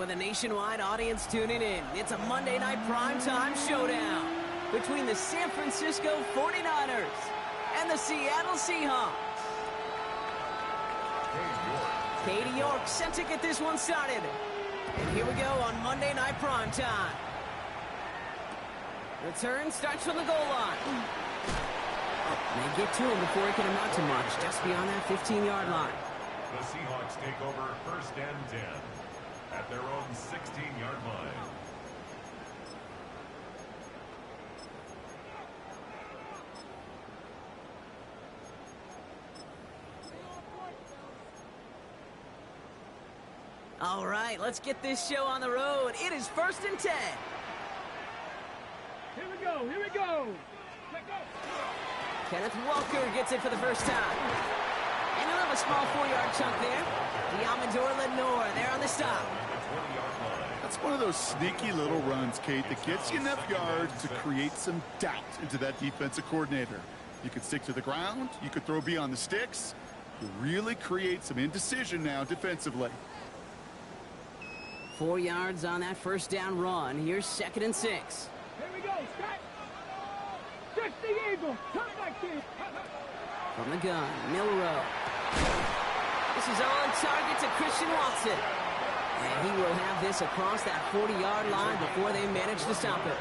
with a nationwide audience tuning in. It's a Monday night primetime showdown between the San Francisco 49ers and the Seattle Seahawks. Katie York set to get this one started. And here we go on Monday night primetime. Return starts from the goal line. They get to him before he can amount to much, just beyond that 15-yard line. The Seahawks take over 1st and 10 at their own 16-yard line. All right, let's get this show on the road. It is 1st and 10. Here we go, here we go. Let go. Kenneth Walker gets it for the first time. And he'll have a small 4-yard chunk there. Diamondor Lenore there on the stop. That's one of those sneaky little runs, Kate, that gets you enough yards to create some doubt into that defensive coordinator. You could stick to the ground. You could throw beyond the sticks. You really create some indecision now defensively. 4 yards on that first down run. Here's 2nd and 6. Here we go, Scott. 60 Eagles. Come back here. From the gun, Milrow. This is on target to Christian Watson. And he will have this across that 40-yard line before they manage to stop it.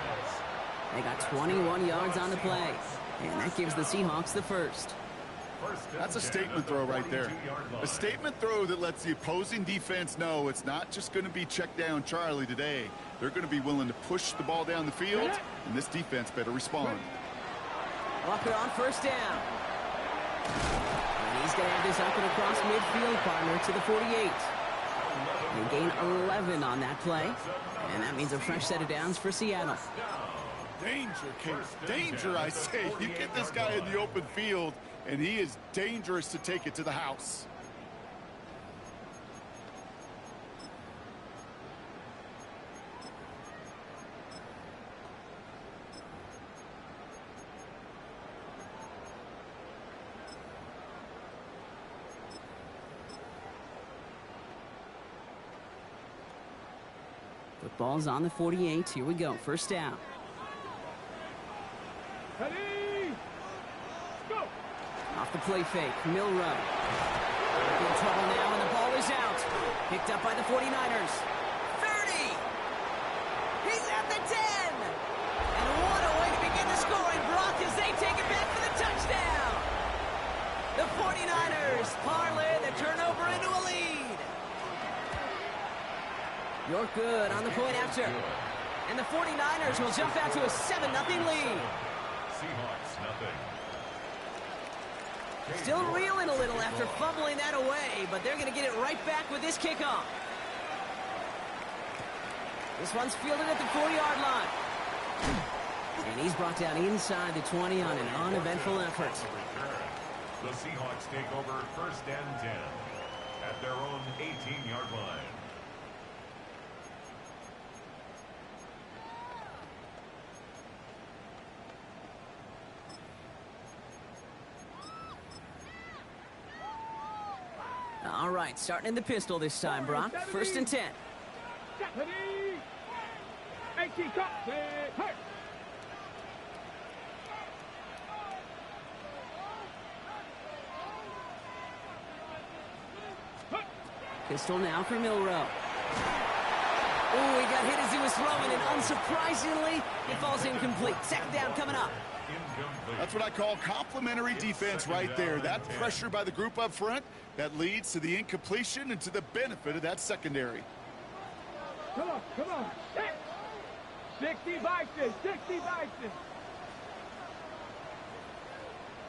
They got 21 yards on the play. And that gives the Seahawks the first. That's a statement throw right there. A statement throw that lets the opposing defense know it's not just going to be check down Charlie today. They're going to be willing to push the ball down the field, and this defense better respond. Walker on 1st down. And he's going to have this up and across midfield, partner, to the 48. They gain 11 on that play, and that means a fresh set of downs for Seattle. Danger, Kate. Danger, I say. You get this guy in the open field, and he is dangerous to take it to the house. Football's on the 48. Here we go. 1st down. Ready? Go. Off the play fake. Milrow. In trouble now, and the ball is out. Picked up by the 49ers. 30. He's at the 10. And what a way to begin the scoring, Brock, as they take it back for the touchdown. The 49ers parlay the turnover into a lead. You're good on the point after. And the 49ers will jump out to a 7-0 lead. Seahawks nothing. Still reeling a little after fumbling that away, but they're going to get it right back with this kickoff. This one's fielded at the 4-yard line. And he's brought down inside the 20 on an uneventful effort. The Seahawks take over 1st and 10 at their own 18-yard line. All right, starting in the pistol this time, Brock. 1st and 10. Pistol now for Milrow. Oh, he got hit as he was throwing, and unsurprisingly, it falls incomplete. 2nd down coming up. That's what I call complimentary defense right there. That pressure by the group up front, that leads to the incompletion and to the benefit of that secondary. Come on, come on. 60 Vikings, 60 Vikings.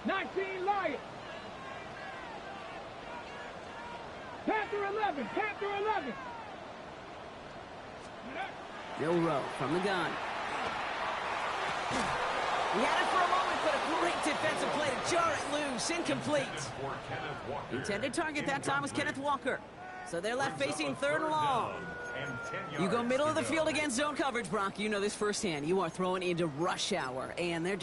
19 Lions. Panther 11, Panther 11. Milrow from the gun. He had it for a moment, but a great defensive play to jar it loose. Incomplete. The intended target that time was Kenneth Walker. So they're left facing 3rd and long. And 10 You go middle of the field against zone coverage, Brock. You know this firsthand. You are throwing into rush hour, and there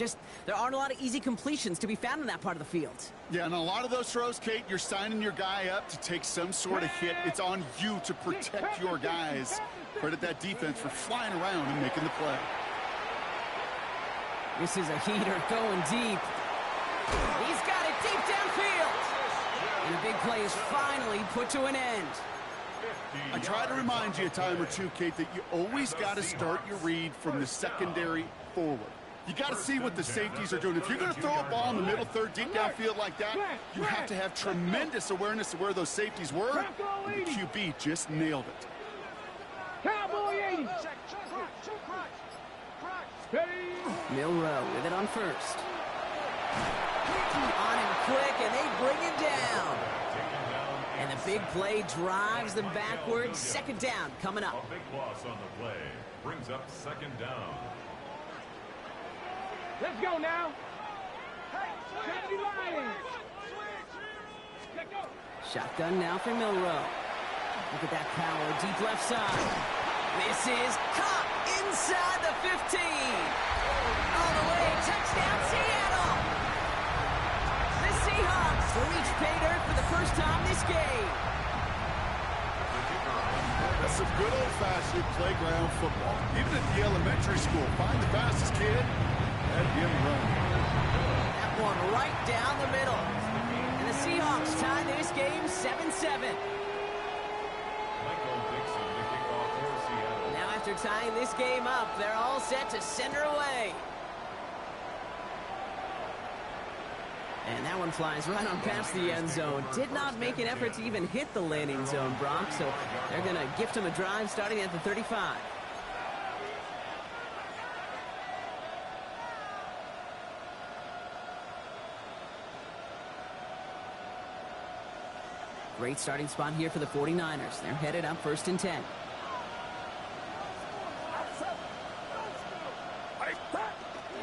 aren't a lot of easy completions to be found in that part of the field. Yeah, and a lot of those throws, Kate, you're signing your guy up to take some sort of hit. It's on you to protect your guys. Credit that defense for flying around and making the play. This is a heater going deep. He's got it deep downfield. And the big play is finally put to an end. I try to remind you a time or two, Kate, that you always got to start your read from the secondary forward. You got to see what the safeties are doing. If you're going to throw a ball in the middle third, deep downfield like that, you have to have tremendous awareness of where those safeties were. And the QB just nailed it. Cowboy 80. Milrow with it on first. On him quick, and they bring it down. And the big play drives them backwards. Second down coming up. A big loss on the play brings up second down. Let's go now. Hey, Lions. Let's go. Shotgun now for Milrow. Look at that power, deep left side. This is caught inside the 15. All the way, touchdown Seattle. The Seahawks reach pay dirt for the first time this game. That's some good old-fashioned playground football. Even at the elementary school, find the fastest kid and get him run. That one right down the middle. And the Seahawks tie this game 7-7. Now after tying this game up, they're all set to center away. And that one flies right on past the end zone. Did not make an effort to even hit the landing zone, Brock, so they're going to gift him a drive starting at the 35. Great starting spot here for the 49ers. They're headed up 1st and 10.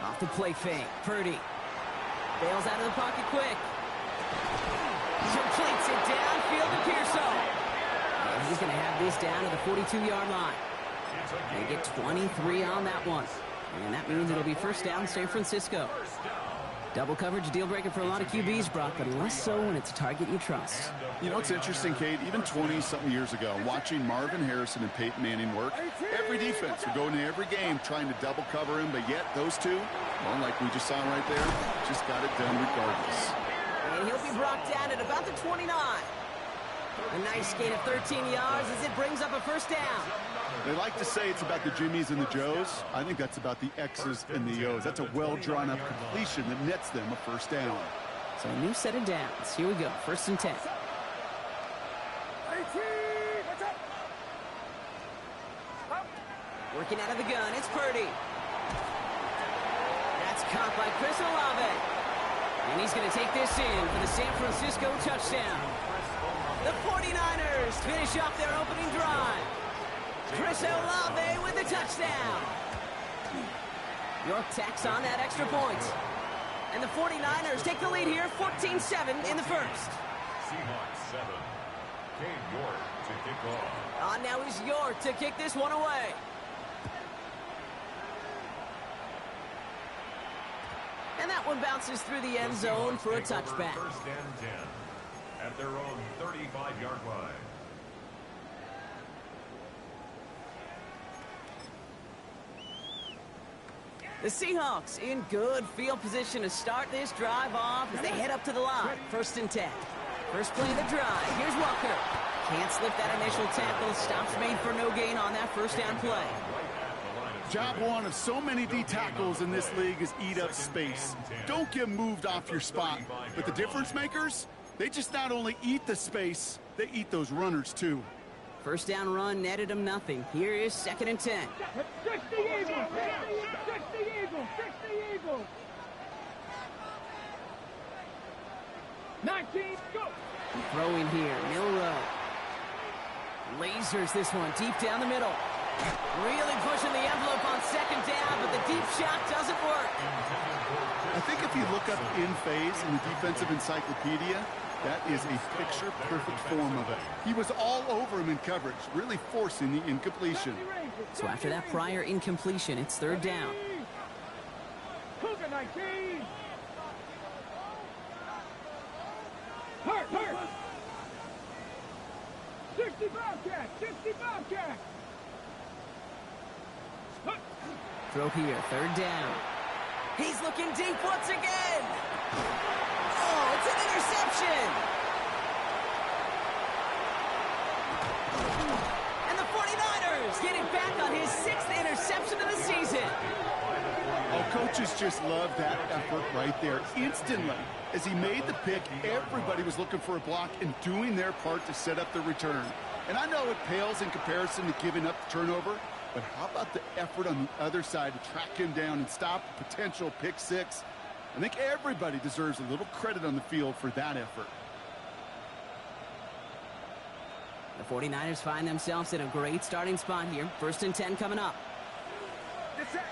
Off the play fake. Purdy bails out of the pocket quick. Completes it downfield to Pearson. And he's going to have this down to the 42-yard line. They get 23 on that one. And that means it'll be first down San Francisco. Double coverage, deal breaker for a lot of QBs, Brock, but less so when it's a target you trust. You know, it's interesting, Kate, even 20-something years ago, watching Marvin Harrison and Peyton Manning work, every defense would go into every game trying to double cover him, but yet those two, well, like we just saw right there, just got it done regardless. And he'll be brought down at about the 29. A nice gain of 13 yards as it brings up a first down. They like to say it's about the Jimmies and the Joes. I think that's about the X's and the O's. That's a well-drawn-up completion that nets them a first down. So a new set of downs. Here we go, 1st and 10. Working out of the gun, it's Purdy. That's caught by Chris Olave. And he's going to take this in for the San Francisco touchdown. The 49ers finish off their opening drive. Chris Olave with the touchdown. York tacks on that extra point. And the 49ers take the lead here, 14-7 in the first. Seahawks 7. Cade York to kick off. On now is York to kick this one away. And that one bounces through the end zone for a touchback. First and 10 at their own 35-yard line. The Seahawks in good field position to start this drive off as they head up to the line. 1st and 10. First play of the drive. Here's Walker. Can't slip that initial tackle. Stops made for no gain on that first down play. Job one of so many D tackles in this league is eat up space. Don't get moved off your spot. But the difference makers, they just not only eat the space, they eat those runners too. First down run netted him nothing. Here is 2nd and 10. 60 Eagles! 60 Eagles! 60 Eagles! 19, go! Throwing here, Milrow. Lasers this one deep down the middle. Really pushing the envelope on 2nd down, but the deep shot doesn't work. I think if you look up in phase in the defensive encyclopedia, That is a picture-perfect form of it. He was all over him in coverage, really forcing the incompletion. So after that prior incompletion, it's third down. Cougar 19. Hurt. 60 Bobcat. 60 Bobcat. Throw here, third down. He's looking deep once again. Oh, it's an interception. And the 49ers get it back on his 6th interception of the season. Oh, coaches just love that effort right there. Instantly, as he made the pick, everybody was looking for a block and doing their part to set up the return. And I know it pales in comparison to giving up the turnover, but how about the effort on the other side to track him down and stop a potential pick six? I think everybody deserves a little credit on the field for that effort. The 49ers find themselves in a great starting spot here. 1st and 10 coming up. It's set.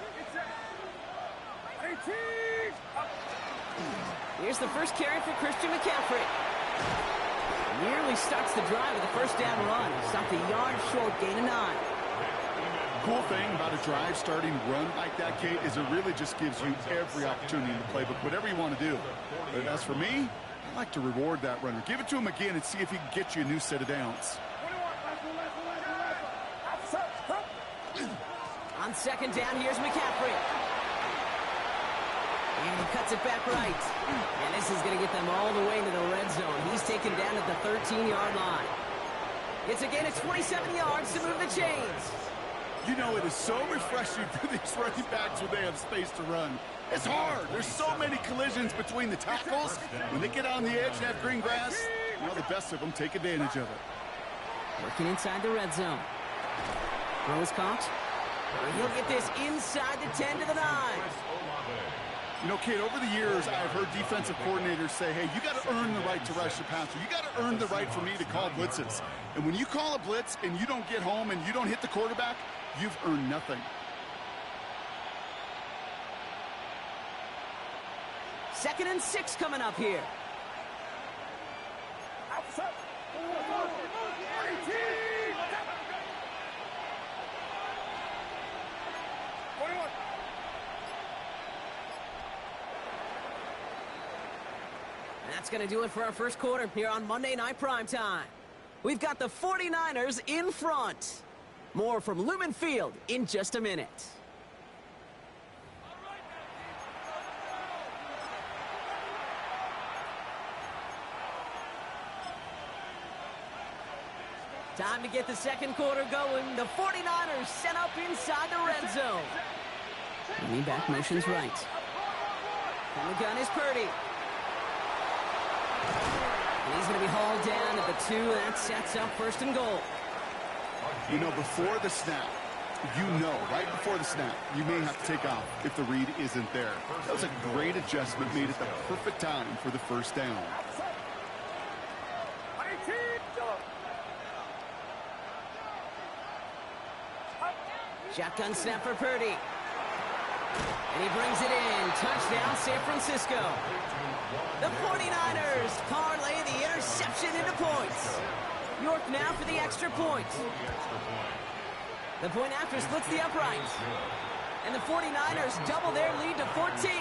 18. Here's the first carry for Christian McCaffrey. Nearly starts the drive with a 1st down run. Stopped a yard short, gain of 9. Cool thing about a drive starting run like that, Kate, is it really just gives you every opportunity in the playbook, whatever you want to do. But as for me, I like to reward that runner. Give it to him again and see if he can get you a new set of downs. On 2nd down, here's McCaffrey. And he cuts it back right. And this is going to get them all the way into the red zone. He's taken down at the 13-yard line. It's a gain of 27 yards to move the chains. You know, it is so refreshing for these running backs when they have space to run. It's hard. There's so many collisions between the tackles. When they get on the edge and have green grass, well, the best of them take advantage of it. Working inside the red zone. Throws caught. He'll get this inside the 10 to the 9. You know, Kate, over the years, I've heard defensive coordinators say, hey, you got to earn the right to rush the passer. You got to earn the right for me to call blitzes. And when you call a blitz and you don't get home and you don't hit the quarterback, you've earned nothing. 2nd and 6 coming up here. Outside. 18. 21. That's going to do it for our first quarter here on Monday Night Primetime. We've got the 49ers in front. More from Lumen Field in just a minute. Time to get the second quarter going. The 49ers set up inside the red zone. Leaning back motions right. And the gun is Purdy. And he's going to be hauled down at the 2. That sets up 1st and goal. You know, before the snap, right before the snap, you may have to take off if the read isn't there. That was a great adjustment made at the perfect time for the 1st down. Shotgun snap for Purdy. And he brings it in. Touchdown, San Francisco. The 49ers parlay the interception into points. York now for the extra point. The point after splits the uprights. And the 49ers double their lead to 14.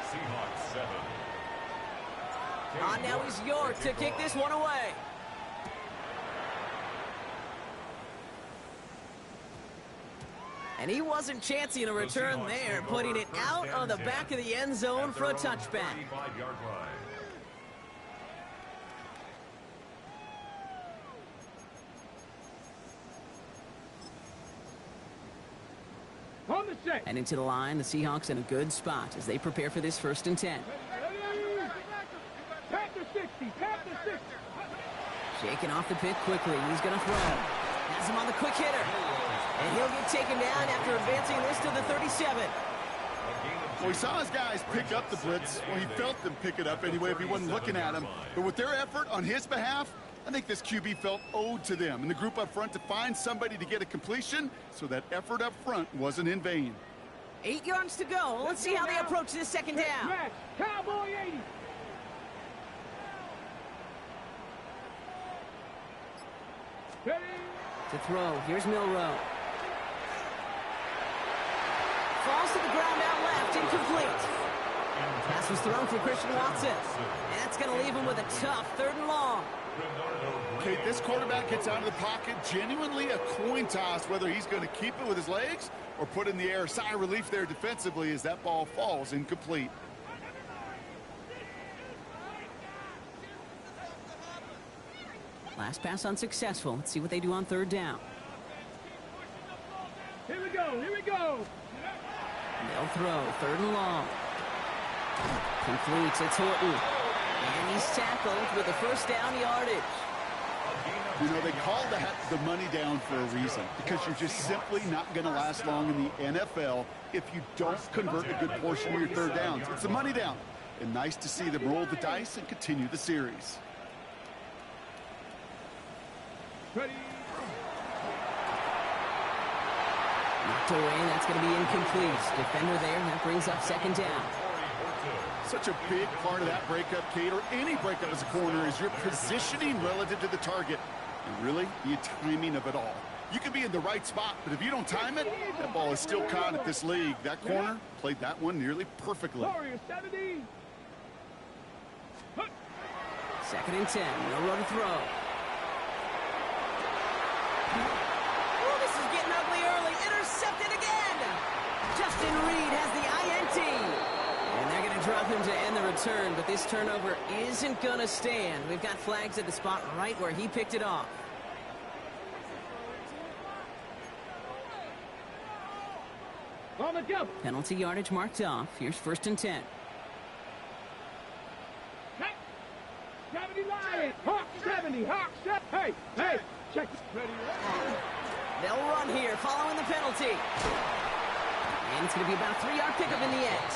Seahawks 7. On now is York to kick this one away. And he wasn't chancing a return there, putting it out on the back of the end zone for a touchback. On the set. And into the line, the Seahawks in a good spot as they prepare for this 1st and 10. Panther 60. Panther 60. Shaking off the pit quickly. He's going to throw. Has him on the quick hitter. And he'll get taken down after advancing this to the 37. Well, he saw his guys pick up the blitz. Well, he felt them pick it up anyway if he wasn't looking at him. But with their effort on his behalf, I think this QB felt owed to them and the group up front to find somebody to get a completion, so that effort up front wasn't in vain. 8 yards to go. Let's see how they approach this 2nd down. Cowboy 80. To throw, here's Milrow. Falls to the ground out left, incomplete. Pass was thrown for Christian Watson. And that's going to leave him with a tough 3rd and long. Okay, this quarterback gets out of the pocket, genuinely a coin toss whether he's going to keep it with his legs or put in the air. Sigh of relief there defensively as that ball falls incomplete. Last pass unsuccessful. Let's see what they do on 3rd down. Here we go, here we go. They'll throw, 3rd and long. Completes, it's Horton. And he's tackled with a 1st down yardage. You know, they call that the money down for a reason, because you're just simply not going to last long in the NFL if you don't convert a good portion of your 3rd downs. It's the money down. And nice to see them roll the dice and continue the series. Ready. Knocked away, that's going to be incomplete. Defender there, that brings up 2nd down. Such a big part of that breakup, Kate, or any breakup as a corner, is your positioning relative to the target. And really, the timing of it all. You can be in the right spot, but if you don't time it, that ball is still caught at this league. That corner played that one nearly perfectly. Warrior 70. 2nd and 10, Milrow to throw. Oh, this is getting ugly early. Intercepted again. Justin Reed has the INT. And they're going to drop him to end the return, but this turnover isn't going to stand. We've got flags at the spot right where he picked it off. On the jump. Penalty yardage marked off. Here's 1st and 10. 70 Lions. Hawk 70. Hawk 70. Hey, hey. Check it. Ready. They'll run here following the penalty. And it's going to be about a 3-yard pickup in the end.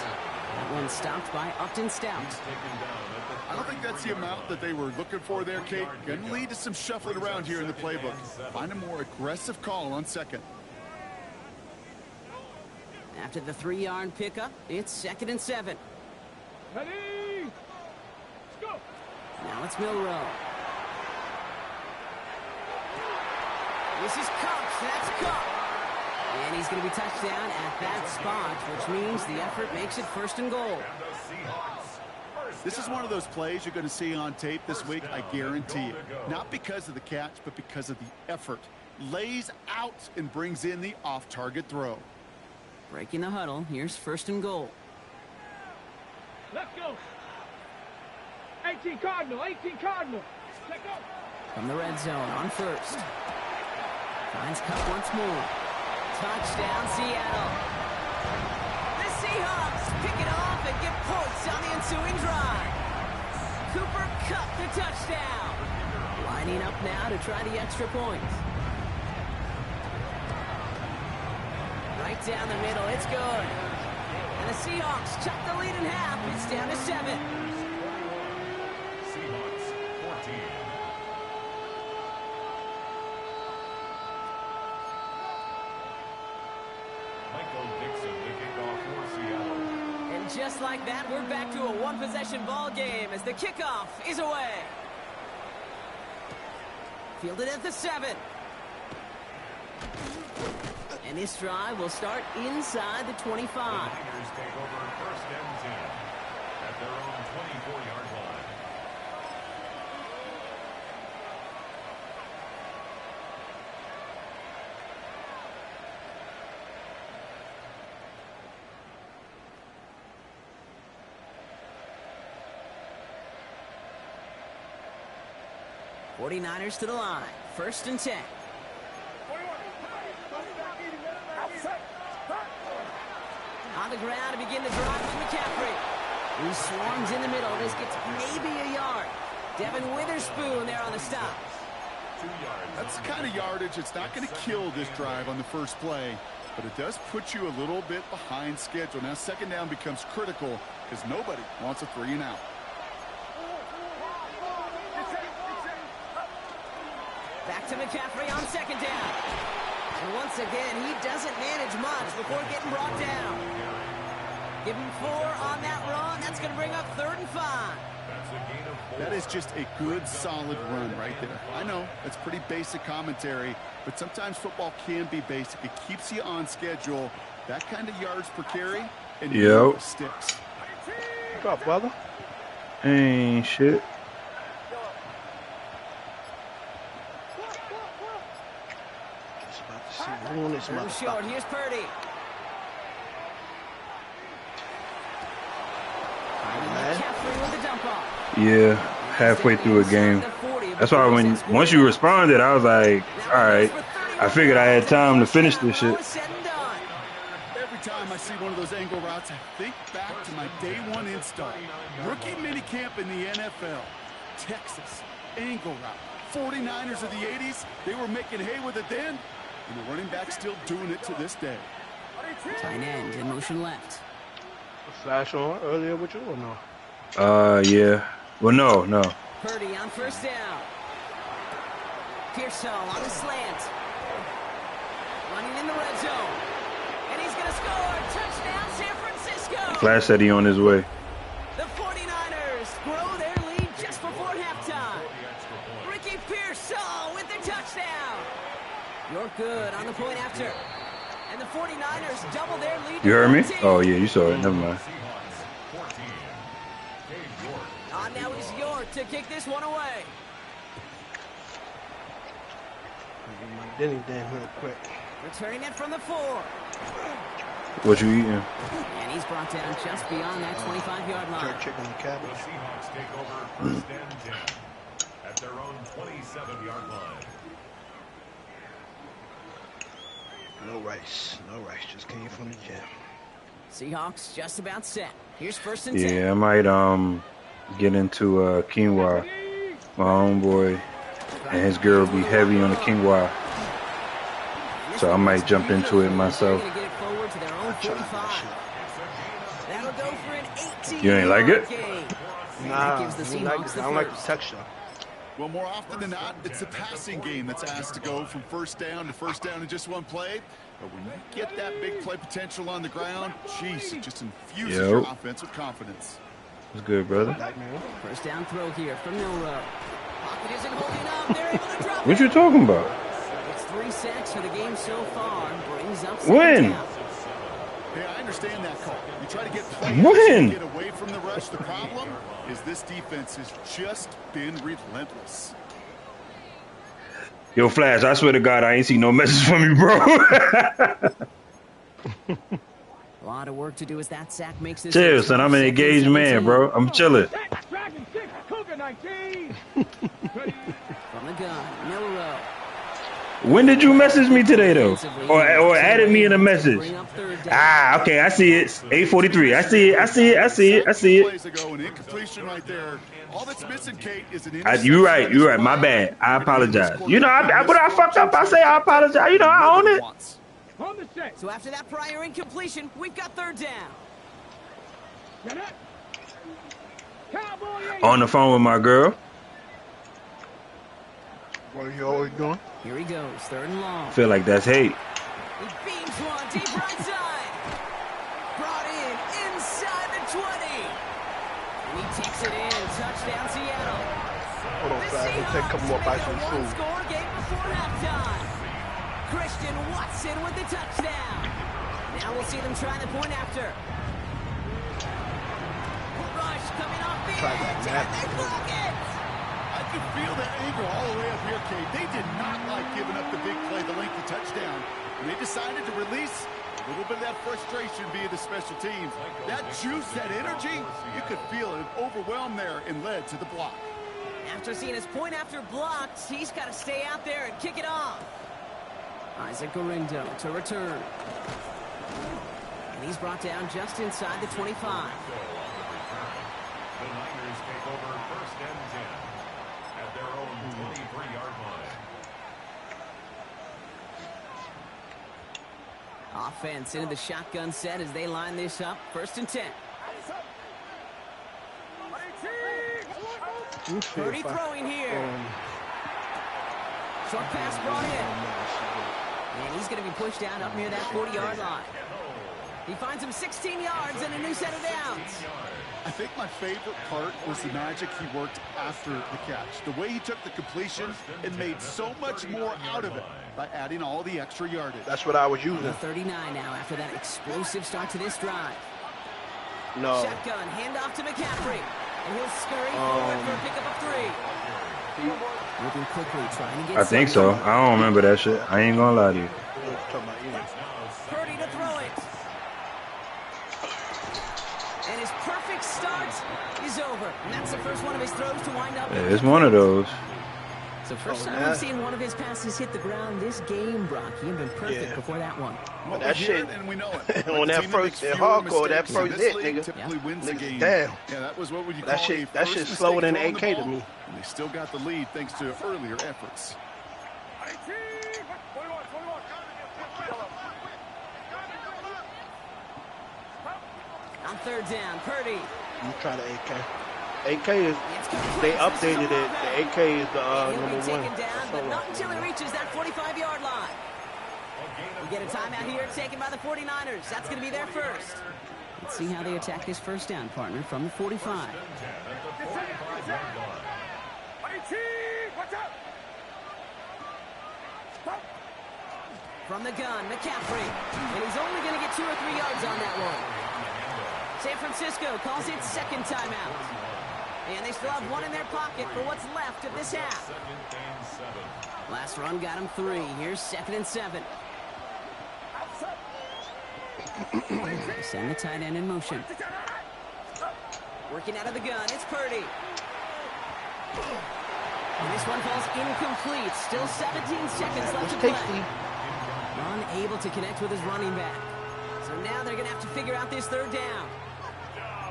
That one stopped by Upton Stout. I don't think that's the amount that they were looking for there, Kate. Going to lead to some shuffling around here in the playbook. Find a more aggressive call on 2nd. After the 3-yard pickup, it's 2nd and 7. Ready. Let's go. Now it's Milrow. This is Cox. That's Cox. And he's going to be touched down at that spot, which means the effort makes it 1st and goal. This is one of those plays you're going to see on tape this week, I guarantee it. Not because of the catch, but because of the effort. Lays out and brings in the off-target throw. Breaking the huddle. Here's 1st and goal. Let's go. 18 Cardinal. 18 Cardinal. Let's go. From the red zone on 1st. Finds Cup once more. Touchdown, Seattle. The Seahawks pick it off and get points on the ensuing drive. Cooper Kupp the touchdown. Lining up now to try the extra point. Right down the middle, it's good. And the Seahawks chop the lead in half. It's down to 7. Seahawks 14. And just like that, we're back to a one-possession ball game as the kickoff is away. Fielded at the 7. And this drive will start inside the 25. The Niners take over 1st and 10 at their own 24-yard line. '49ers to the line. 1st and 10. On the ground to begin the drive with McCaffrey. He swarms in the middle. This gets maybe a yard. Devin Witherspoon there on the stop. 2 yards. That's the kind of yardage that's not going to kill this drive on the first play, but it does put you a little bit behind schedule. Now 2nd down becomes critical because nobody wants a 3 and out. Back to McCaffrey on 2nd down. And once again, he doesn't manage much before getting brought down. Give him 4 on that run. That's going to bring up 3rd and 5. That is just a good, solid run right there. I know, that's pretty basic commentary, but sometimes football can be basic. It keeps you on schedule. That kind of yards per carry, and Yep. sticks. What's up, brother? Ain't shit. Just about to see who in this Third short. motherfucker. Here's Purdy. McCaffrey with the dump off. Yeah, halfway through a game. That's why once you responded, I was like, all right. I figured I had time to finish this shit. Every time I see one of those angle routes, I think back to my day one install. Rookie minicamp in the NFL. Texas, angle route. 49ers of the 80s, they were making hay with it then, and the running back's still doing it to this day. Tight end in motion left. Flash on earlier with you or no? Yeah. Well, no. Purdy on first down. Pearsall on the slant. Running in the red zone. And he's going to score. Touchdown, San Francisco. Flash said he on his way. The 49ers grow their lead just before halftime. Ricky Pearsall with the touchdown. You're good on the point after. And the 49ers double their lead. You heard me? Oh, yeah, you saw it. Never mind. Now is York to kick this one away. Get my Denny down real quick. Returning it from the 4. What you eating? And he's brought down just beyond that 25-yard line. Jerk chicken and The cabbage. Seahawks take over first and 10 at their own 27-yard line. No rice. Just came from the gym. Seahawks just about set. Here's first and 10. Yeah, I might get into quinoa. My homeboy and his girl be heavy on the quinoa, so I might jump into it myself. They're gonna get it forward to their own 45. That'll go for an 18. You ain't like it? Nah, gives the I don't like Seahawks it. the I don't like the first. texture. Well, more often than not, it's the passing game that's asked to go from first down to first down in just one play. But when you get that big play potential on the ground, jeez, it just infuses your offense with confidence. It's good, brother. First down throw here from Milrow. Pocket isn't holding up. They're able to drop What it. you talking about? It's 3 sacks for the game so far. Brings up When? second down. Hey, I understand that call. You try to get players When? to get away from the rush. The problem is this defense has just been relentless. Yo, Flash, I swear to God, I ain't see no message from you, bro. A lot of work to do as that sack makes this. Chill, son. I'm an engaged man, bro. I'm chilling. Dragon 6, Cougar 19. From the gun, Milrow. When did you message me today, though? Or added me in a message? Bring up third down. Ah, okay, I see it. 8:43. I see it. Plays ago, an incompletion right there. All that's missing, Kate, is an You're right. My bad. I apologize. You know, but I fucked up. I say I apologize. You know, I own it. On the set. So after that prior incompletion, we've got third down. Get up. Cowboy 8. On the phone with my girl. What are you always doing? Here he goes, third and long. Feel like that's hate. He beams one deep right side. Brought in inside the 20. And he takes it in. Touchdown, Seattle. Hold on, Flash. Let's take a couple more bites of the food. Score game before halftime. Christian Watson with the touchdown. Now we'll see them try the point after. Rush coming off the Try edge. that. And they block it. I can feel that anger all the way up here, Kate. They did not like giving up the big play, the lengthy touchdown. And they decided to release a little bit of that frustration via the special teams. That juice, that energy, you could feel it overwhelmed there and led to the block. After seeing his point after blocked, he's got to stay out there and kick it off. Isaac Gorindo to return. And he's brought down just inside the 25. The Niners take over first and 10 at their own 23-yard line. Offense into the shotgun set as they line this up. First and 10. Purdy throwing here. Short pass brought in. And he's going to be pushed down up near that 40-yard line. He finds him 16 yards and a new set of downs. I think my favorite part was the magic he worked after the catch. The way he took the completion and made so much more out of it by adding all the extra yardage. That's what I was using. 39 now after that explosive start to this drive. No. Shotgun, handoff to McCaffrey. And he'll scurry forward for a pickup of 3. Moving quickly, trying to get I think so. I don't remember that shit. I ain't gonna lie to you. Purdy to throw it. And his perfect start is over. And that's the first one of his throws to wind up. Yeah, it's one of those. So first time I've seen one of his passes hit the ground this game, Brock. He had been perfect before that one. But that shit, and we know it. on that first hardcore, that first hit, nigga. Typically wins the game. Damn. Yeah, that was what would you That call shit. a That first shit's slower than mistake throwing AK the to me. ball, and they still got the lead thanks to earlier efforts. On third down, Purdy. You try the AK. AK is, they updated it. The AK is the He'll number be taken one. down, but not until he reaches that 45-yard line. We get a timeout here taken by the 49ers. That's going to be their first. Let's see how they attack this first down, partner, from the 45. From the gun, McCaffrey. And he's only going to get 2 or 3 yards on that one. San Francisco calls it second timeout. And they still have one in their pocket for what's left of this half. Last run got him 3. Here's 2nd and 7. They send the tight end in motion. Working out of the gun, it's Purdy. And this one falls incomplete. Still 17 seconds left to play. Unable to connect with his running back. So now they're going to have to figure out this third down.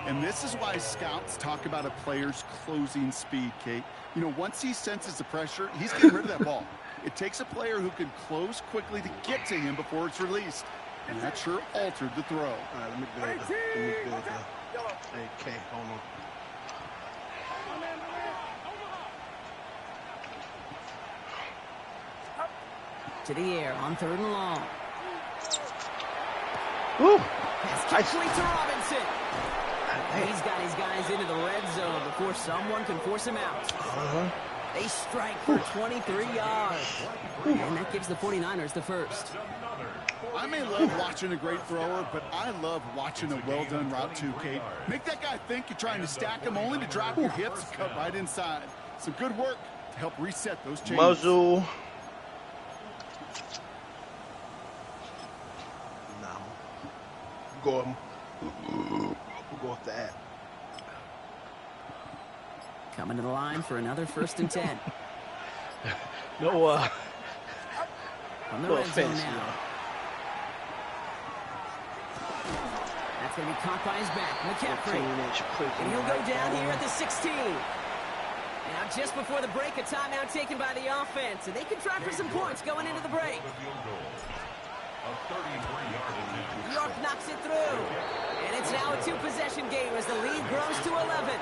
And this is why scouts talk about a player's closing speed, Kate. You know, once he senses the pressure, he's getting rid of that ball. It takes a player who can close quickly to get to him before it's released. And that sure altered the throw. All right, let me build the AK. Hold on. To the air on 3rd and long. Woo! Pass complete to Robinson. He's got his guys into the red zone before someone can force him out. They strike for 23 yards. And that gives the 49ers the first. I may love watching a great thrower, but I love watching a well-done route too, Kate. Make that guy think you're trying to stack him only to drop your hips and cut right inside. Some good work to help reset those chains. Muzzle. No. Go off the app. Coming to the line for another 1st and 10. No, From the no red zone offense, now. That's going to be caught by his back. McCaffrey. And he'll go down here at the 16. Now, just before the break, a timeout taken by the offense. And they can try for some points going into the break. New York knocks it through. And it's now a 2-possession game as the lead grows to 11.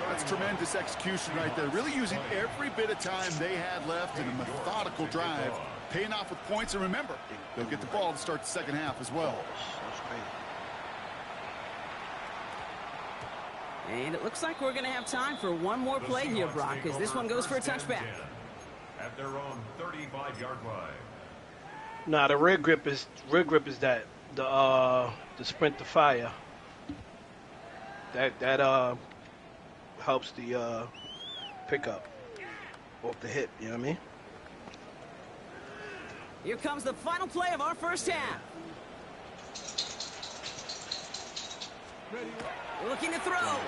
That's tremendous execution right there. Really using every bit of time they had left in a methodical drive. Paying off with points. And remember, they'll get the ball to start the second half as well. And it looks like we're going to have time for one more play here, Brock, as this one goes for a touchback. At their own 35-yard line. Nah, the red grip is that the sprint to fire. That helps the pickup off the hip. You know what I mean? Here comes the final play of our first half. Looking to throw.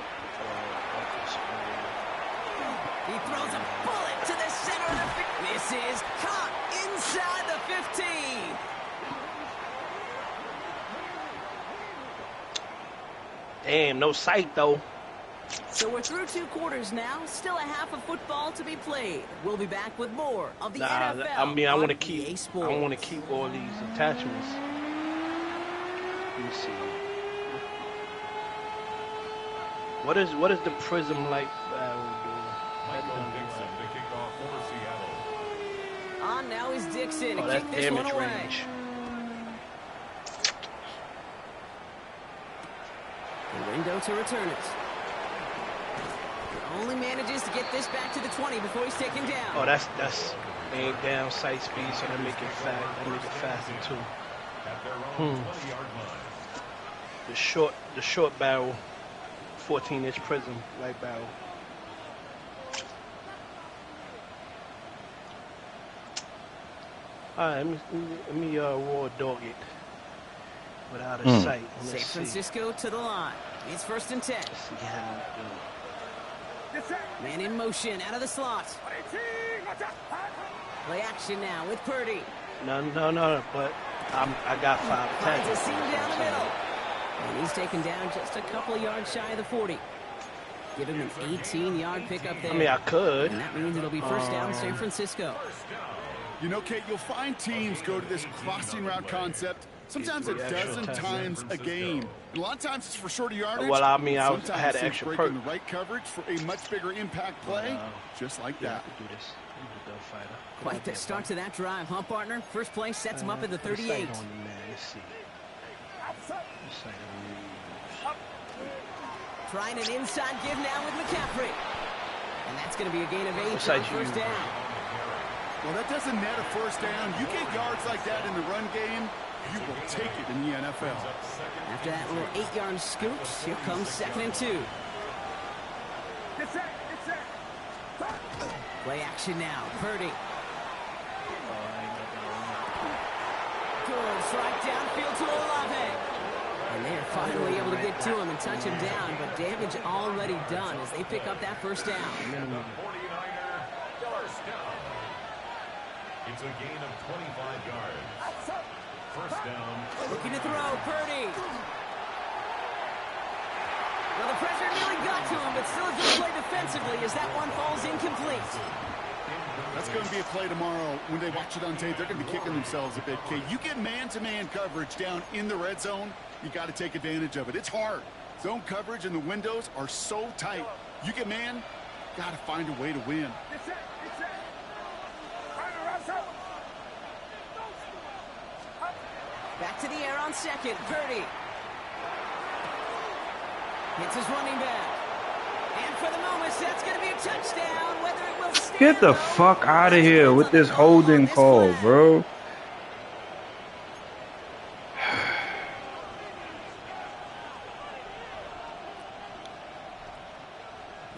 He throws a bullet to the center of the field. This is caught inside the 15. Damn, no sight though. So we're through 2 quarters now. Still a half of football to be played. We'll be back with more of the NFL. I mean, I want to keep. EA I Sports. want to keep all these attachments. Let me see. What is the prism light barrel do? Michael Dixon to kick off for Seattle. On now is Dixon to Oh, that's kick this one damage away. range. The window to return it. He only manages to get this back to the 20 before he's taken down. Oh, that's ain't down sight speed, so that make it fast. That make it faster too. The short barrel, 14-inch prism light barrel. All right, let me raw dog it without a sight. San Francisco to the line. It's 1st and 10. Let's see how it goes. Man in motion out of the slot. Play action now with Purdy. No, but I got 5 Finds a tackles. seam down the middle. And he's taken down just a couple of yards shy of the 40. Give him an 18-yard pickup there. I mean, I could. And that means it'll be 1st down San Francisco. You know, Kate, you'll find teams go to this crossing route concept sometimes a dozen times a game. And a lot of times it's for shorter yardage. Well, I mean, I sometimes had an it's extra breaking perk. the right coverage for a much bigger impact play, just like Yeah, I that. could do this. I'm a good fighter. Quite the start to that drive, huh, partner? First play sets him up at the 38. Let's see. Trying an inside give now with McCaffrey. And that's going to be a gain of 8 on side you 1st down. Well, that doesn't net a 1st down. You get yards like that in the run game, you will take it in the NFL. After that little 8-yard scoot, here comes 2nd and 2. Play action now. Purdy. Good strike downfield to Olave. And they are finally able to get to him and touch him down, but damage already done as they pick up that 1st down. It's a gain of 25 yards. 1st down. Looking to throw, Purdy. Well, the pressure nearly got to him, but still a good play defensively as that one falls incomplete. That's going to be a play tomorrow. When they watch it on tape, they're going to be kicking themselves a bit, Kate. You get man-to-man coverage down in the red zone, you got to take advantage of it. It's hard. Zone coverage and the windows are so tight. You get man, got to find a way to win. Back to the air on 2nd. Purdy. Hits his running back. And for the moment, that's going to be a touchdown. Whether it will stand Get the fuck out of here with this holding call, bro.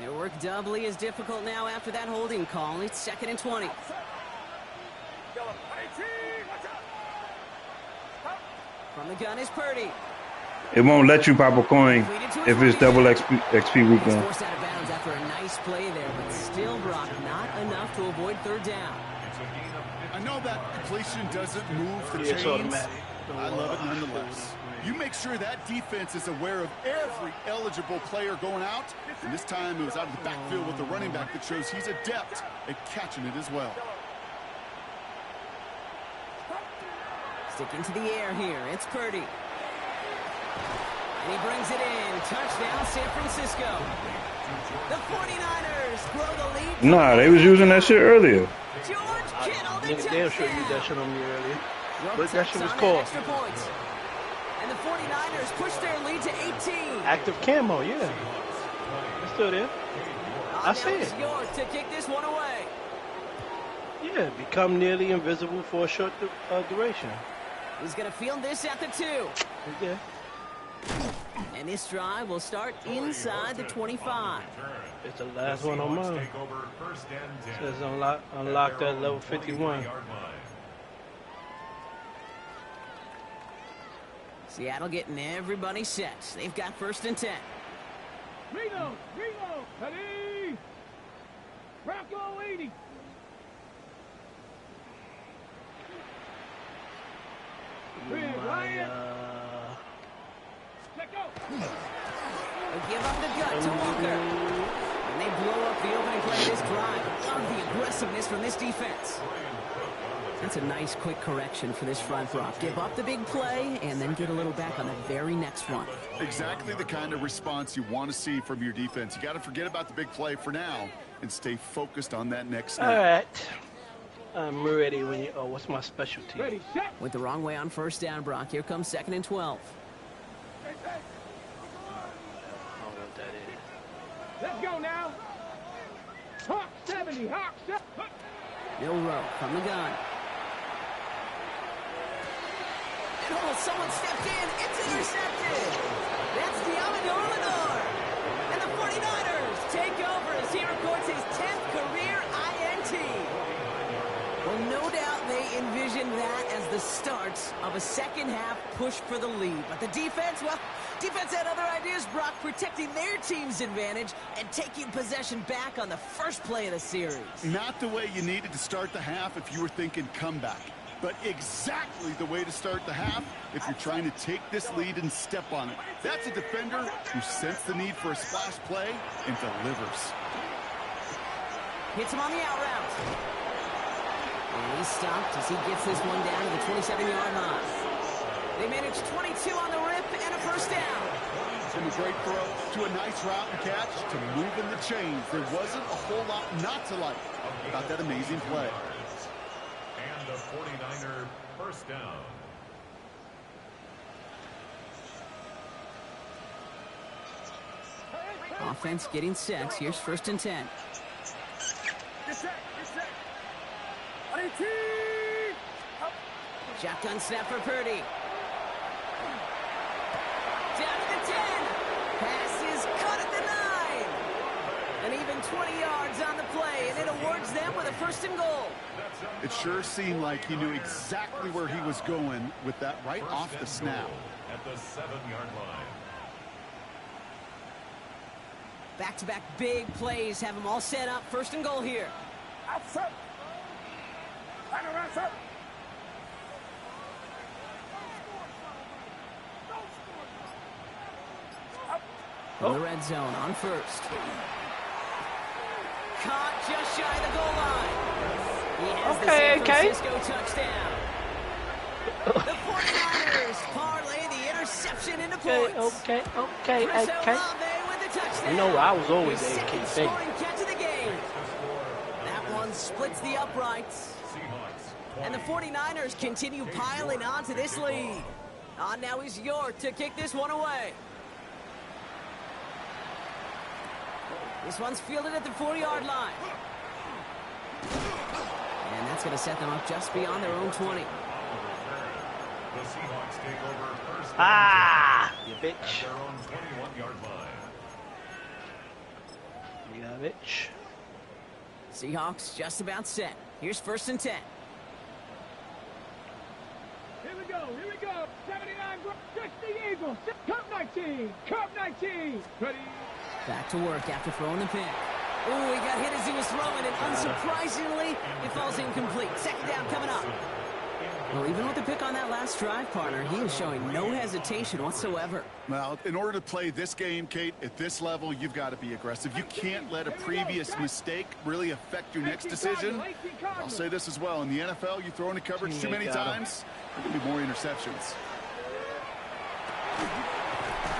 Their work doubly as difficult now after that holding call. It's 2nd and 20. From the gun is Purdy. It won't let you pop a coin if it's double XP He's weekend. forced out of bounds after a nice play there, but still, Brock, not enough to avoid 3rd down. I know that completion doesn't move the Yeah, it's chains. automatic. I love it nonetheless. You make sure that defense is aware of every eligible player going out. And this time it was out of the backfield with the running back that shows he's adept at catching it as well. Sticking to the air here. It's Purdy. And he brings it in. Touchdown, San Francisco. The 49ers grow the lead. Nah, they was using that shit earlier. George Kittle, the Damn sure you touchdown. that shit on me earlier. Well, But that shit was on called. extra points. And the 49ers push their lead to 18. Active camo, yeah. It's still there. I see it. York to kick this one away. Yeah, become nearly invisible for a short duration. He's going to field this at the 2. Yeah. And this drive will start inside the 25. It's the last one on mine. Take over 1st and 10. Says unlock that level 51. Seattle getting everybody set. They've got 1st and 10. Reno, ready. Rocco 80. Let go. They give up the gut to Walker. And they blow up the opening play of this drive. Love the aggressiveness from this defense. That's a nice quick correction for this front, Brock. Give up the big play and then get a little back on the very next one. Exactly the kind of response you want to see from your defense. You got to forget about the big play for now and stay focused on that next snap. All right. I'm ready when you... Oh, what's my specialty? Ready, set. Went the wrong way on 1st down, Brock. Here comes 2nd and 12. that is. Let's go now. Hawk 70. Hawk 70. Milrow from the gun. And oh, someone stepped in. It's intercepted. That's Diamador Lenore. And the 49ers take over as he records his 10th career INT. Well, no doubt they envisioned that as the start of a second-half push for the lead. But the defense, well, defense had other ideas, Brock, protecting their team's advantage and taking possession back on the first play of the series. Not the way you needed to start the half if you were thinking comeback, but exactly the way to start the half if you're trying to take this lead and step on it. That's a defender who sensed the need for a splash play and delivers. Hits him on the out route. And he's stopped as he gets this one down to the 27-yard line. They managed 22 on the rip and a first down. From a great throw to a nice route and catch to moving the chains. There wasn't a whole lot not to like about that amazing play. And the 49er first down. Offense getting set. Here's 1st and 10. Get set. Shotgun snap for Purdy. Down to the 10. Pass is cut at the 9. And even 20 yards on the play, and it awards them with a 1st and goal. It sure seemed like he knew exactly where he was going with that right off the snap. At the 7-yard line. Back-to-back big plays have them all set up. 1st and goal here. Outside. Outside. From the red zone on 1st. Caught just shy of the goal line. He has the San Francisco touchdown. The 49ers parlay the interception into points. Okay. Chris Olave with the touchdown. You know, I was always His a second kid. scoring catch of the game. That one splits the uprights. And the 49ers continue piling onto this lead. Now is York to kick this one away. This one's fielded at the 4-yard line. And that's going to set them up just beyond their own 20. The Seahawks take over first. You bitch. At their own 21-yard line. Yeah, bitch. Seahawks just about set. Here's 1st and 10. Here we go. 79, just the Eagles. Cup 19. Ready. Back to work after throwing the pick. Oh, he got hit as he was throwing, and unsurprisingly, it falls incomplete. 2nd down coming up. Well, even with the pick on that last drive, partner, he was showing no hesitation whatsoever. Well, in order to play this game, Kate, at this level, you've got to be aggressive. You can't let a previous mistake really affect your next decision. I'll say this as well. In the NFL, you throw into coverage too many times, there can be more interceptions.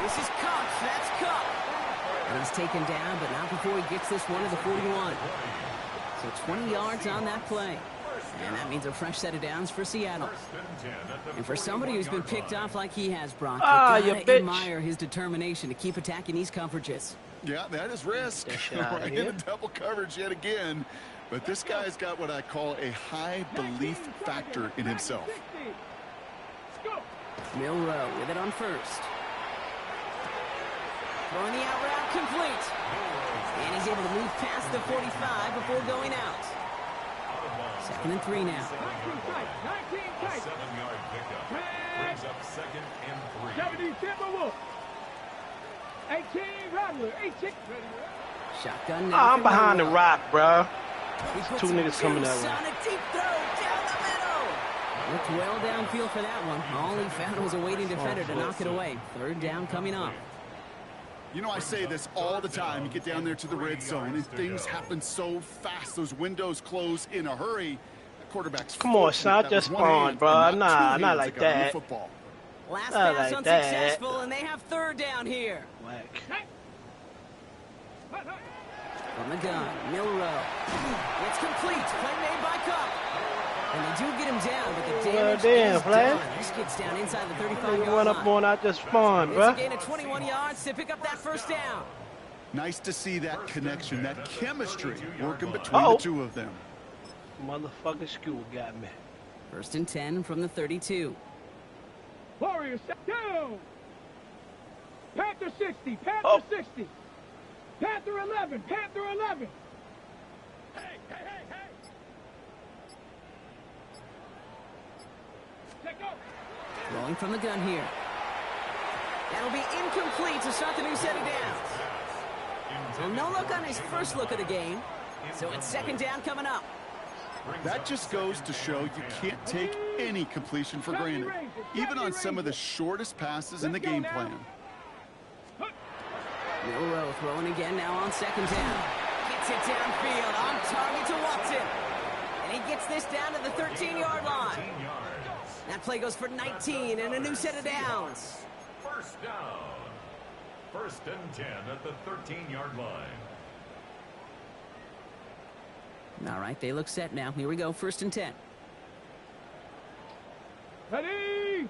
This is Cup. That's Cup. And he's taken down, but not before he gets this one to the 41. So 20 yards on that play. And that means a fresh set of downs for Seattle. And for somebody who's been picked off like he has, Brock, you gotta admire his determination to keep attacking these coverages. Yeah, that is risk. Right into double coverage yet again. But this guy's got what I call a high belief factor in himself. Milrow with it on 1st. Throwing the out route complete. And he's able to move past the 45 before going out. 2nd and 3 now. 19 tight. 7-yard pickup. Brings up 2nd and 3. 70 Timberwolf. 18 Rattler. 18. Shotgun now. I'm behind the rock, bro. He puts 2 niggas coming that way. on a deep throw down the middle. Looked well downfield for that one. All he found was a waiting defender to knock it away. 3rd down coming up. You know, I say this all the time. You get down there to the red zone, and things happen so fast. Those windows close in a hurry. The quarterback's Come on, son. I just spawned, bro. Nah, not like that. Last Not pass like unsuccessful, that. and they have 3rd down here. Whack. From the gun, Milrow. It's complete. Play made by Cup. And they do get him down, but the damage is done. This gets down inside the 35-yard line. Run up on, I just spawned, It's bro. a gain of 21 yards to pick up that 1st down. Nice to see that connection, that chemistry working between the two of them. Motherfucking school got me. 1st and 10 from the 32. Warriors, set down. Panther 60, Panther 60. Panther 11, Panther 11. Hey, hey, hey, hey. Take off. Rolling from the gun here. That'll be incomplete to start the new set of downs. So no look on his first look of the game. So it's 2nd down coming up. That just goes to show you can't take any completion for granted, even on some of the shortest passes in the game plan. Milrow throwing again now on 2nd down. Gets it downfield, on target to Watson. And he gets this down to the 13-yard line. That play goes for 19 and a new set of downs. 1st down. 1st and 10 at the 13-yard line. All right, they look set now. Here we go, 1st and 10. Ready?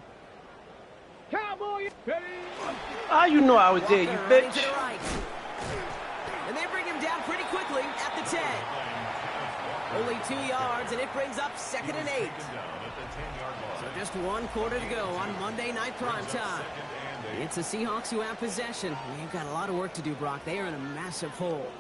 Cowboy, ready? Ah, you know I was there, you Walker running bitch. to the right. And they bring him down pretty quickly at the 10. Only 2 yards, and it brings up 2nd and 8. So just 1 quarter to go on Monday Night Primetime. It's the Seahawks who have possession. They've got a lot of work to do, Brock. They are in a massive hole.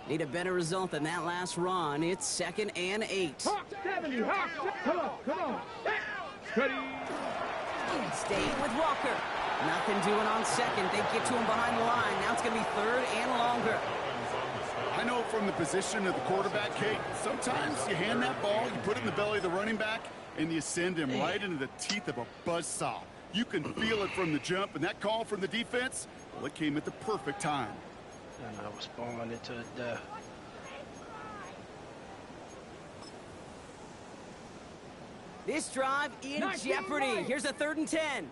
Need a better result than that last run. It's 2nd and 8. Hawks 70, Hawks, come on, come on. Ready? Staying with Walker. Nothing doing on 2nd. They get to him behind the line. Now it's going to be 3rd and longer. I know from the position of the quarterback, Kate, sometimes you hand that ball, you put it in the belly of the running back, and you send him right into the teeth of a buzzsaw. You can feel it from the jump, and that call from the defense, well, it came at the perfect time. And I was spawned into the... This drive in jeopardy. Here's a 3rd and 10.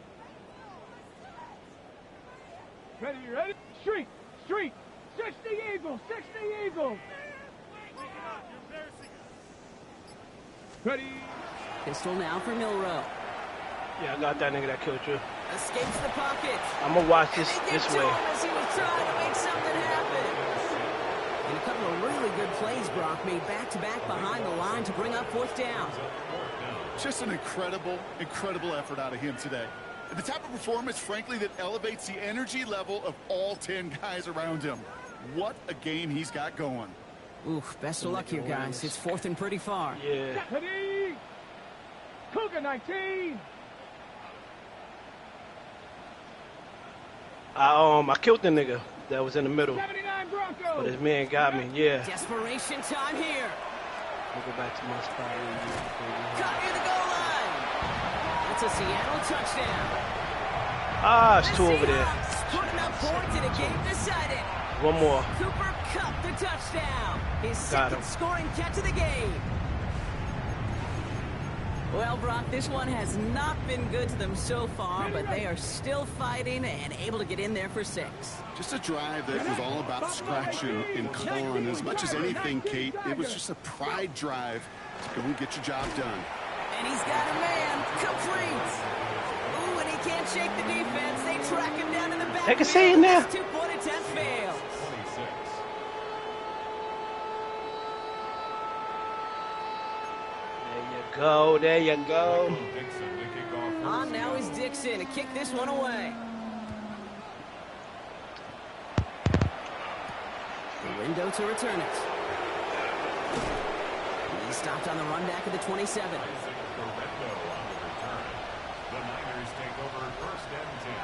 Ready, ready? Street, street. 60 Eagles, 60 Eagles. Ready? Pistol now for Milrow. Yeah, I got that nigga that killed you. Escapes the pocket. I'm gonna watch this And they this get to way. him as he was trying to make something happen. And a couple of really good plays, Brock, made back-to-back behind the line to bring up 4th down. Just an incredible, incredible effort out of him today. The type of performance, frankly, that elevates the energy level of all 10 guys around him. What a game he's got going. Oof, best of luck here, guys. It's 4th and pretty far. Yeah. Ready? Cougar 19. I killed the nigga that was in the middle. 79 Broncos. But his man got me, yeah. Desperation time here. I'll go back to my spot. Cut near the goal line. It's a Seattle touchdown. Ah, it's The 2 over there. Seahawks putting up points in a game decided. One more. Cooper Kupp the touchdown. His Got 2nd him. scoring catch of the game. Well, Brock, this one has not been good to them so far, but they are still fighting and able to get in there for 6. Just a drive that was all about scratching and clawing. As much as anything, Kate, it was just a pride drive to go and get your job done. And he's got a man. Complete. Ooh, and he can't shake the defense. They track him down to the back. They can see him now. 2-point attempt fails. 26. Go, there you go. Dixon to kick off first. On now is Dixon to kick this one away. The window to return it. He stopped on the run back of the 27. Isaac Corretto on the return. The Niners take over 1st and 10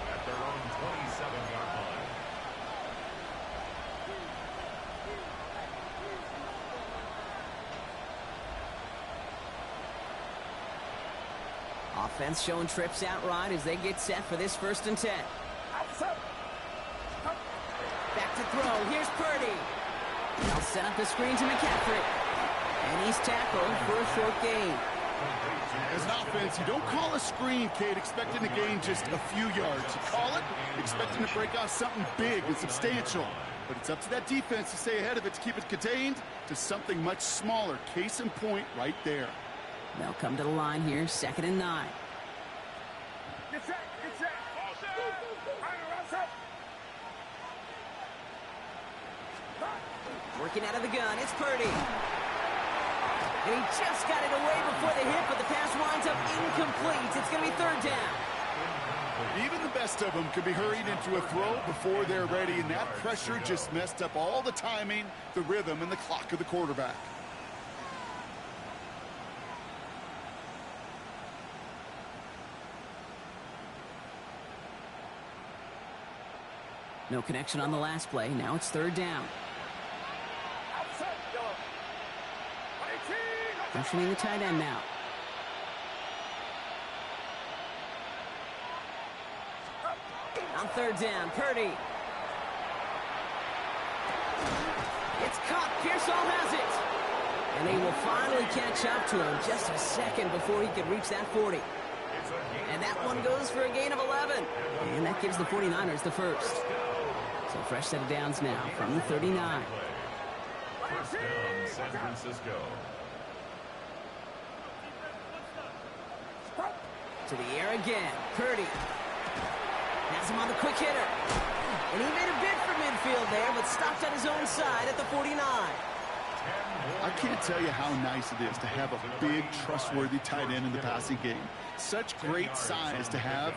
at their own 27-yard line. Offense showing trips out right as they get set for this 1st and 10. Back to throw. Here's Purdy. They'll set up the screen to McCaffrey. And he's tackled for a short gain. As an defense, you don't call a screen, Kate, expecting to gain just a few yards. You call it expecting to break off something big and substantial. But it's up to that defense to stay ahead of it, to keep it contained to something much smaller. Case in point right there. They'll come to the line here, 2nd and 9. Get set, get set. Working out of the gun, it's Purdy. And he just got it away before the hit, but the pass winds up incomplete. It's going to be 3rd down. Even the best of them could be hurried into a throw before they're ready, and that pressure just messed up all the timing, the rhythm, and the clock of the quarterback. No connection on the last play. Now it's 3rd down. Motioning the tight end now. On 3rd down, Purdy. It's caught. Pearsall has it. And they will finally catch up to him just a second before he could reach that 40. And that one goes for a gain of 11. And that gives the 49ers the first. So fresh set of downs now from the 39. First down, San Francisco. To the air again. Purdy. Has him on the quick hitter. And he made a bid for midfield there, but stopped on his own side at the 49. I can't tell you how nice it is to have a big, trustworthy tight end in the passing game. Such great size to have,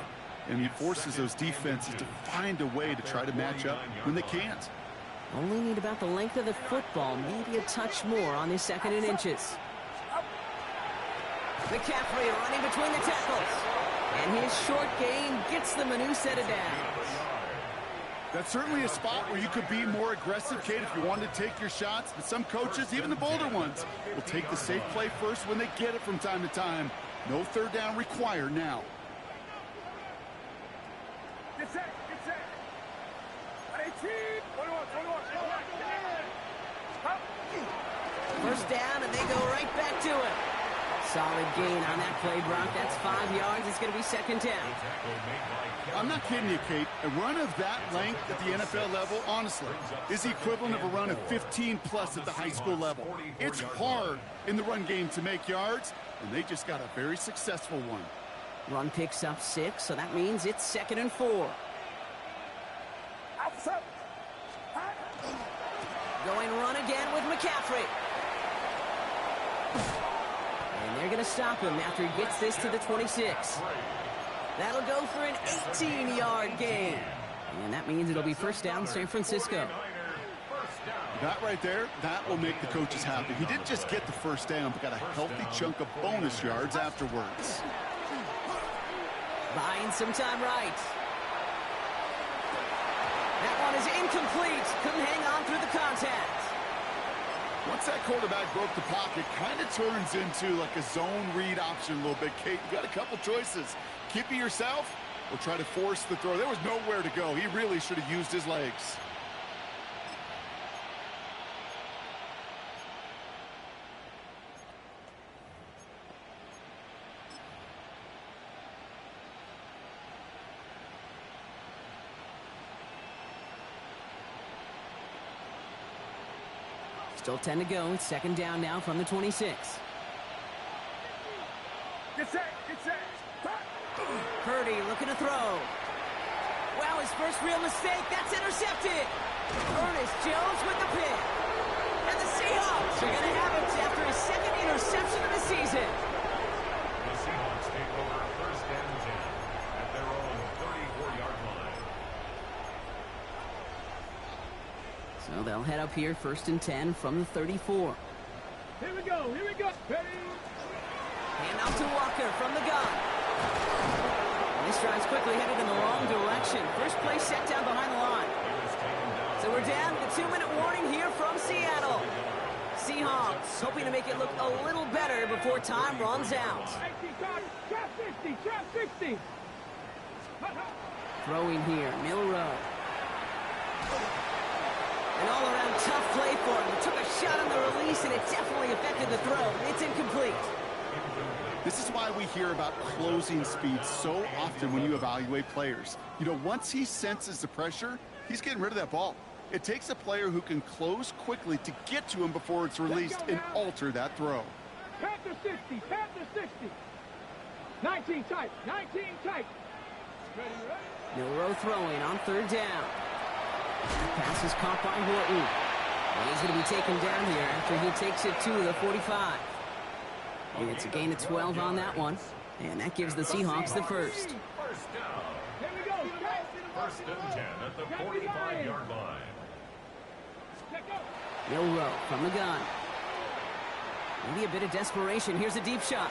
and he forces those defenses to find a way to try to match up when they can't. Only need about the length of the football, maybe a touch more on his 2nd and inches. McCaffrey running between the tackles. And his short gain gets them a new set of downs. That's certainly a spot where you could be more aggressive, Kate, if you wanted to take your shots. But some coaches, even the bolder ones, will take the safe play first when they get it from time to time. No 3rd down required now. Get set, get set. 18, 21, 21. First down, and they go right back to it. Solid gain on that play, Brock. That's 5 yards. It's going to be 2nd down. I'm not kidding you, Kate. A run of that length at the NFL level, honestly, is the equivalent of a run of 15-plus at the high school level. It's hard in the run game to make yards, and they just got a very successful one. Run picks up 6, so that means it's 2nd and 4. Going run again with McCaffrey. And they're going to stop him after he gets this to the 26. That'll go for an 18-yard gain. And that means it'll be first down San Francisco. That right there, that will make the coaches happy. He didn't just get the first down, but got a healthy chunk of bonus yards afterwards. Buying some time right. That one is incomplete. Couldn't hang on through the contact. Once that quarterback broke the pocket, kind of turns into like a zone read option a little bit, Kate. You got a couple choices. Keep it yourself or try to force the throw. There was nowhere to go. He really should have used his legs. Still 10 to go. It's 2nd down now from the 26. Get set, get set. Purdy looking to throw. Wow, his first real mistake. That's intercepted. Ernest Jones with the pick. And the Seahawks are going to have it after his 2nd interception of the season. The Seahawks take over first and 10 at their own 34-yard line. So they'll head up here, 1st and 10 from the 34. Here we go, here we go. Ready? Hand out to Walker from the gun. And this drive's quickly headed in the wrong direction. First play set down behind the line. So we're down to the 2-minute warning here from Seattle. Seahawks hoping to make it look a little better before time runs out. 18 guard, trap 60, trap 60. Throwing here, Milrow. An all-around tough play for him. He took a shot on the release, and it definitely affected the throw. It's incomplete. This is why we hear about closing speed so often when you evaluate players. You know, once he senses the pressure, he's getting rid of that ball. It takes a player who can close quickly to get to him before it's released and alter that throw. Panther 60, Panther 60. 19 tight, 19 tight. Milroe throwing on third down. Pass is caught by Horton. And he's going to be taken down here after he takes it to the 45. And it's a gain of 12 on that one. And that gives the Seahawks the first. First down. Here we go. First and 10 at the 45-yard line. Milroe from the gun. Maybe a bit of desperation. Here's a deep shot.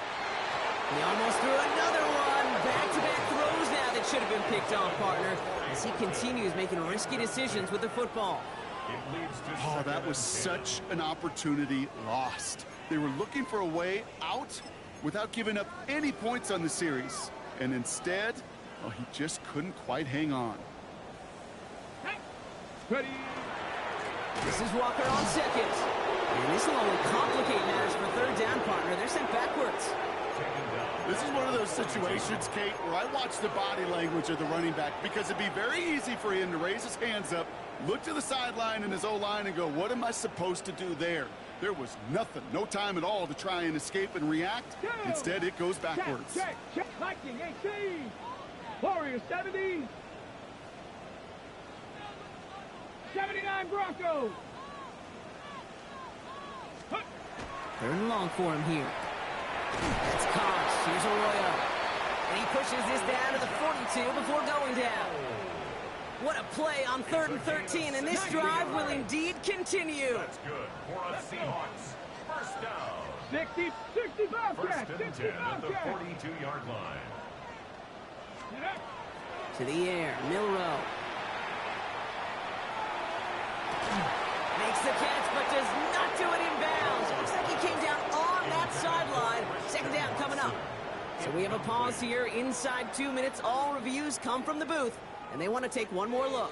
He almost threw another one. Back-to-back throws now that should have been picked off, partner, as he continues making risky decisions with the football. It leads to Oh, that was such an opportunity lost. They were looking for a way out without giving up any points on the series. And instead, well, he just couldn't quite hang on. Ready. This is Walker on second. And this will only complicate matters for third down, partner. They're sent backwards. This is one of those situations, Kate, where I watch the body language of the running back because it'd be very easy for him to raise his hands up, look to the sideline in his O-line and go, what am I supposed to do there? There was nothing, no time at all to try and escape and react. Instead, it goes backwards. Check. Viking 18. Warriors 70. 79 Broncos. Third and long for him here. It's Cox. Here's Arroyo. And he pushes this down to the 42 before going down. What a play on 3rd and 13, and this drive will indeed continue. That's good for the Seahawks. First down. 60 Bobcats. First and 10 at the 42-yard line. To the air, Milroe. Makes the catch, but does not do it in bounds. Looks like he came down on that sideline. Second down coming up. So we have a pause here inside 2 minutes. All reviews come from the booth, and they want to take one more look.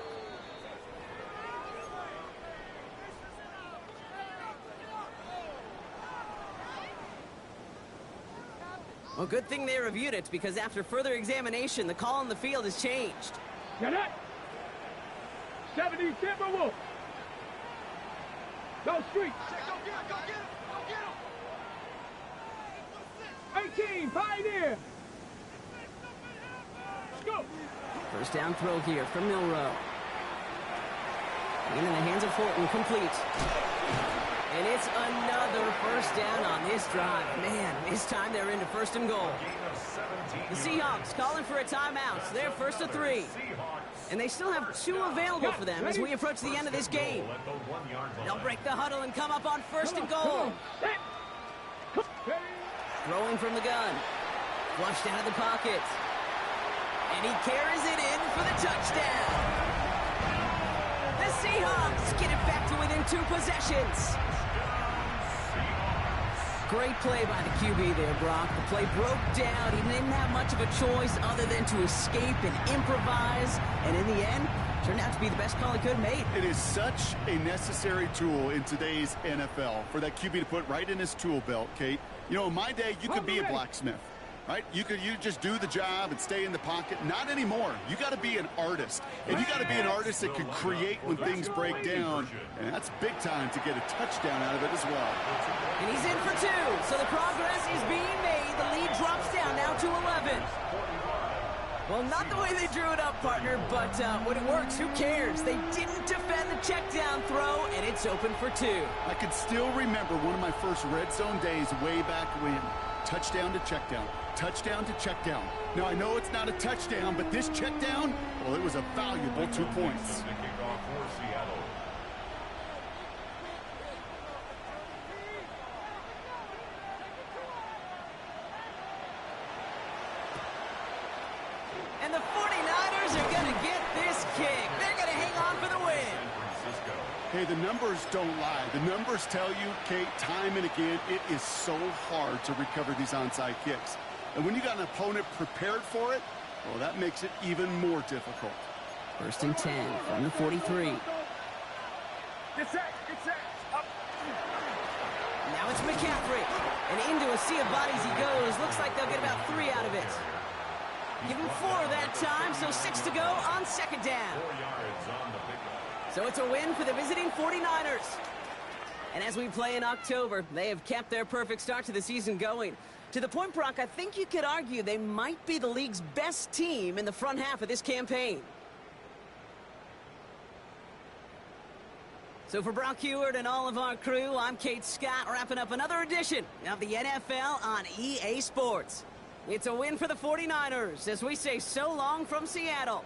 Well, good thing they reviewed it, because after further examination, the call on the field has changed. Get it. 70 Timberwolves. Go street. Go get him. 18 Pioneer. Go. First down throw here from Milroe. In the hands of Horton, complete. And it's another first down on this drive. Man, this time they're into 1st and goal. The Seahawks calling for a timeout. So they're 1st and 3. And they still have 2 available for them as we approach the end of this game. They'll break the huddle and come up on 1st and goal. Throwing from the gun. Flushed out of the pocket. And he carries it in for the touchdown. The Seahawks get it back to within 2 possessions. Great play by the QB there, Brock. The play broke down. He didn't have much of a choice other than to escape and improvise. And in the end, turned out to be the best call he could have made. It is such a necessary tool in today's NFL for that QB to put right in his tool belt, Kate. You know, in my day, you could be a blacksmith, right? You just do the job and stay in the pocket. Not anymore. You got to be an artist. And you got to be an artist that can create when things break down. And that's big time to get a touchdown out of it as well. And he's in for 2. So the progress is being made. The lead drops down now to 11. Well, not the way they drew it up, partner, but when it works, who cares? They didn't defend the check down throw, and it's open for 2. I can still remember one of my first red zone days way back when. Touchdown to check down. Touchdown to check down. Now, I know it's not a touchdown, but this check down, well, it was a valuable 2 points. And the 49ers are going to get this kick. They're going to hang on for the win. Hey, the numbers don't lie. The numbers tell you, Kate, time and again, it is so hard to recover these onside kicks. And when you got an opponent prepared for it, well, that makes it even more difficult. 1st and 10 from the 43. Get set. Up. Now it's McCaffrey. And into a sea of bodies he goes. Looks like they'll get about 3 out of it. Give him 4 that time, so 6 to go on second down. 4 yards on the pickup. So it's a win for the visiting 49ers. And as we play in October, they have kept their perfect start to the season going. To the point, Brock, I think you could argue they might be the league's best team in the front half of this campaign. So for Brock Heward and all of our crew, I'm Kate Scott, wrapping up another edition of the NFL on EA Sports. It's a win for the 49ers as we say so long from Seattle.